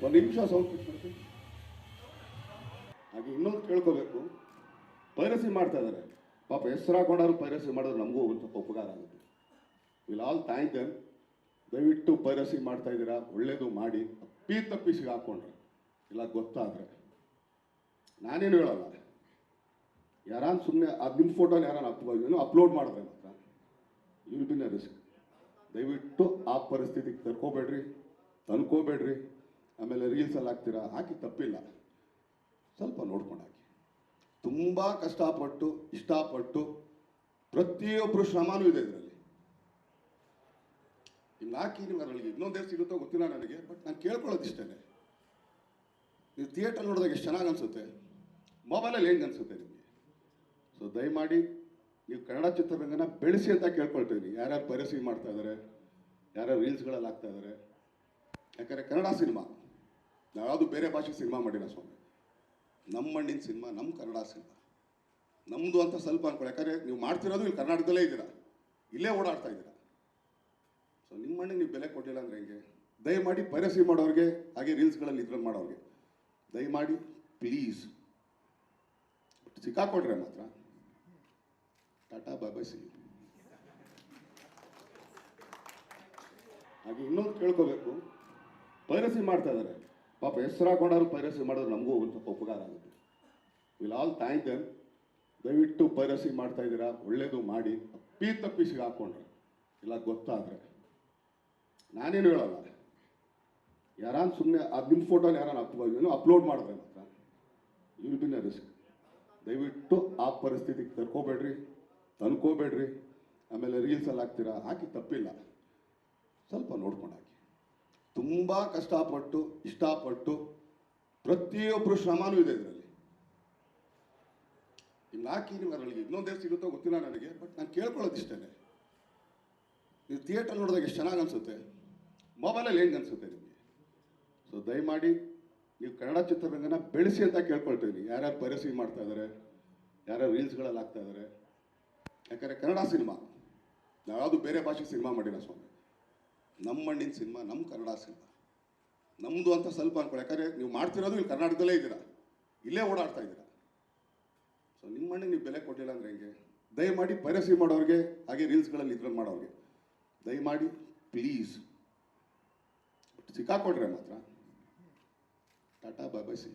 ಒಂದು ನಿಮಿಷ ಸೌಂಡ್ ಮಾಡ್ತೀನಿ. ಹಾಗೆ ಇನ್ನೊಂದು ಕೇಳ್ಕೋಬೇಕು, ಪೈರಸಿ ಮಾಡ್ತಾ ಇದ್ದಾರೆ ಪಾಪ, ಹೆಸರು ಹಾಕೊಂಡಾರು ಪೈರಸಿ ಮಾಡಿದ್ರೆ ನಮಗೂ ಒಂದು ಸ್ವಲ್ಪ ಉಪಕಾರ ಆಗುತ್ತೆ. Will all thank them. ದಯವಿಟ್ಟು ಪೈರಸಿ ಮಾಡ್ತಾ ಇದ್ದೀರಾ, ಒಳ್ಳೇದು ಮಾಡಿ. ತಪ್ಪಿಸಿಗೆ ಹಾಕ್ಕೊಂಡ್ರೆ ಇಲ್ಲ ಗೊತ್ತಾದರೆ ನಾನೇನು ಹೇಳಲ್ಲ, ಯಾರಾನು ಸುಮ್ಮನೆ ಅದು ನಿಮ್ಮ ಫೋಟೋನ ಯಾರಾನು ಅಪ್ಲೋಡ್ ಮಾಡಿದ್ರೆ ಮಾತ್ರ ಯು ವಿಲ್ ಬಿ ನ ರಿಸ್ಕ್. ದಯವಿಟ್ಟು ಆ ಪರಿಸ್ಥಿತಿಗೆ ತಂದ್ಕೋಬೇಡ್ರಿ. ಆಮೇಲೆ ರೀಲ್ಸಲ್ಲಿ ಹಾಕ್ತೀರಾ, ಹಾಕಿ ತಪ್ಪಿಲ್ಲ, ಸ್ವಲ್ಪ ನೋಡ್ಕೊಂಡು ಹಾಕಿ. ತುಂಬ ಕಷ್ಟಪಟ್ಟು ಇಷ್ಟಪಟ್ಟು ಪ್ರತಿಯೊಬ್ಬರು ಶ್ರಮನೂ ಇದೆ ಇದರಲ್ಲಿ. ಇನ್ನು ಹಾಕಿ ನೀವು ಅದರಲ್ಲಿ ಇನ್ನೊಂದೇ ಸಿಗುತ್ತೋ ಗೊತ್ತಿಲ್ಲ ನನಗೆ, ಬಟ್ ನಾನು ಕೇಳ್ಕೊಳ್ಳೋದು ಇಷ್ಟೇ. ನೀವು ಥಿಯೇಟರ್ ನೋಡಿದಾಗ ಎಷ್ಟು ಚೆನ್ನಾಗಿ ಅನಿಸುತ್ತೆ, ಮೊಬೈಲಲ್ಲಿ ಹೆಂಗೆ ಅನಿಸುತ್ತೆ ನಿಮಗೆ? ಸೊ ದಯಮಾಡಿ ನೀವು ಕನ್ನಡ ಚಿತ್ರರಂಗನ ಬೆಳೆಸಿ ಅಂತ ಕೇಳ್ಕೊಳ್ತೀನಿ. ಯಾರ್ಯಾರು ಪೈರಸಿ ಮಾಡ್ತಾ ಇದ್ದಾರೆ, ಯಾರ್ಯಾರು ರೀಲ್ಸ್ಗಳಲ್ಲಿ ಹಾಕ್ತಾ ಇದ್ದಾರೆ. ಯಾಕಂದರೆ ಕನ್ನಡ ಸಿನಿಮಾ, ಯಾವುದು ಬೇರೆ ಭಾಷೆ ಸಿನಿಮಾ ಮಾಡಿಲ್ಲ ಸ್ವಾಮಿ. ನಮ್ಮ ಮಣ್ಣಿನ ಸಿನಿಮಾ, ನಮ್ಮ ಕನ್ನಡ ಸಿನಿಮಾ ನಮ್ಮದು ಅಂತ ಸ್ವಲ್ಪ ಅನ್ಕೊಳ್ಳಿ. ಯಾಕಂದರೆ ನೀವು ಮಾಡ್ತಿರೋದು ಇಲ್ಲಿ ಕರ್ನಾಟಕದಲ್ಲೇ ಇದ್ದೀರಾ, ಇಲ್ಲೇ ಓಡಾಡ್ತಾ ಇದ್ದೀರಾ. ಸೊ ನಿಮ್ಮ ಮಣ್ಣಿಗೆ ನೀವು ಬೆಲೆ ಕೊಟ್ಟಿಲ್ಲ ಅಂದರೆ ಹೆಂಗೆ? ದಯಮಾಡಿ ಪೈರಸಿ ಮಾಡೋರಿಗೆ, ಹಾಗೆ ರೀಲ್ಸ್ಗಳಲ್ಲಿ ಇದ್ರಲ್ಲಿ ಮಾಡೋರಿಗೆ ದಯಮಾಡಿ ಪ್ಲೀಸ್ ಸಿಕ್ಕಾಕೊಟ್ರೆ ಮಾತ್ರ ಟಾಟಾ ಬಾಬಾ ಸಿ. ಹಾಗೆ ಇನ್ನೊಂದು ಕೇಳ್ಕೋಬೇಕು, ಪೈರಸಿ ಮಾಡ್ತಾ ಇದ್ದಾರೆ ಪಾಪ, ಹೆಸರು ಹಾಕೊಂಡಾರು ಪೈರಸಿ ಮಾಡಿದ್ರೆ ನಮಗೂ ಒಂದು ಸ್ವಲ್ಪ ಉಪಕಾರ ಆಗುತ್ತೆ. Will all thank them. ದಯವಿಟ್ಟು ಪೈರಸಿ ಮಾಡ್ತಾ ಇದ್ದೀರಾ, ಒಳ್ಳೇದು ಮಾಡಿ. ತಪ್ಪಿಸಿಗೆ ಹಾಕ್ಕೊಂಡ್ರೆ ಇಲ್ಲ ಗೊತ್ತಾದರೆ ನಾನೇನು ಹೇಳಲ್ಲ, ಯಾರಾನು ಸುಮ್ಮನೆ ಅದು ನಿಮ್ಮ ಫೋಟೋನ ಯಾರಾನು ಅಪ್ಲೋಡ್ ಮಾಡಿದ್ರೆ ಮಾತ್ರ ಯು ವಿಲ್ ಬಿ ನ ರಿಸ್ಕ್. ದಯವಿಟ್ಟು ಆ ಪರಿಸ್ಥಿತಿಗೆ ತಂದ್ಕೋಬೇಡ್ರಿ. ಆಮೇಲೆ ರೀಲ್ಸಲ್ಲಿ ಹಾಕ್ತೀರಾ, ಹಾಕಿ ತಪ್ಪಿಲ್ಲ, ಸ್ವಲ್ಪ ನೋಡ್ಕೊಂಡು ಹಾಕಿ. ತುಂಬ ಕಷ್ಟಪಟ್ಟು ಇಷ್ಟಪಟ್ಟು ಪ್ರತಿಯೊಬ್ಬರು ಶ್ರಮನೂ ಇದೆ ಇದರಲ್ಲಿ. ಇನ್ನು ಹಾಕಿ ನೀವು ಅದರಲ್ಲಿ ಇನ್ನೊಂದೇ ಸಿಗುತ್ತೋ ಗೊತ್ತಿಲ್ಲ ನನಗೆ, ಬಟ್ ನಾನು ಕೇಳ್ಕೊಳ್ಳೋದು ಇಷ್ಟೇ. ನೀವು ಥಿಯೇಟರ್ ನೋಡಿದಾಗ ಎಷ್ಟು ಚೆನ್ನಾಗಿ ಅನಿಸುತ್ತೆ, ಮೊಬೈಲಲ್ಲಿ ಹೆಂಗೆ ಅನಿಸುತ್ತೆ ನಿಮಗೆ? ಸೊ ದಯಮಾಡಿ ನೀವು ಕನ್ನಡ ಚಿತ್ರರಂಗನ ಬೆಳೆಸಿ ಅಂತ ಕೇಳ್ಕೊಳ್ತೀನಿ. ಯಾರ್ಯಾರು ಪೈರಸಿ ಮಾಡ್ತಾ ಇದ್ದಾರೆ, ಯಾರ್ಯಾರು ರೀಲ್ಸ್ಗಳಲ್ಲಿ ಹಾಕ್ತಾ ಇದ್ದಾರೆ. ಯಾಕಂದರೆ ಕನ್ನಡ ಸಿನಿಮಾ, ಯಾವುದು ಬೇರೆ ಭಾಷೆ ಸಿನಿಮಾ ಮಾಡಿಲ್ಲ ಸ್ವಾಮಿ. ನಮ್ಮ ಮಣ್ಣಿನ ಸಿನಿಮಾ, ನಮ್ಮ ಕನ್ನಡ ಸಿನಿಮಾ ನಮ್ಮದು ಅಂತ ಸ್ವಲ್ಪ ಅನ್ಕೊಳ್ಳಿ. ಯಾಕಂದರೆ ನೀವು ಮಾಡ್ತಿರೋದು ಇಲ್ಲಿ ಕರ್ನಾಟಕದಲ್ಲೇ ಇದ್ದೀರಾ, ಇಲ್ಲೇ ಓಡಾಡ್ತಾ ಇದ್ದೀರಾ. ಸೊ ನಿಮ್ಮ ಮಣ್ಣಿಗೆ ನೀವು ಬೆಲೆ ಕೊಟ್ಟಿಲ್ಲ ಅಂದರೆ ಹೆಂಗೆ? ದಯಮಾಡಿ ಪೈರಸಿ ಮಾಡೋರಿಗೆ, ಹಾಗೆ ರೀಲ್ಸ್ಗಳಲ್ಲಿ ಇದ್ರಲ್ಲಿ ಮಾಡೋರಿಗೆ ದಯಮಾಡಿ ಪ್ಲೀಸ್ ಸಿಕ್ಕಾಕೊಟ್ರೆ ಮಾತ್ರ ಟಾಟಾ ಬಾಬಾ ಸಿ.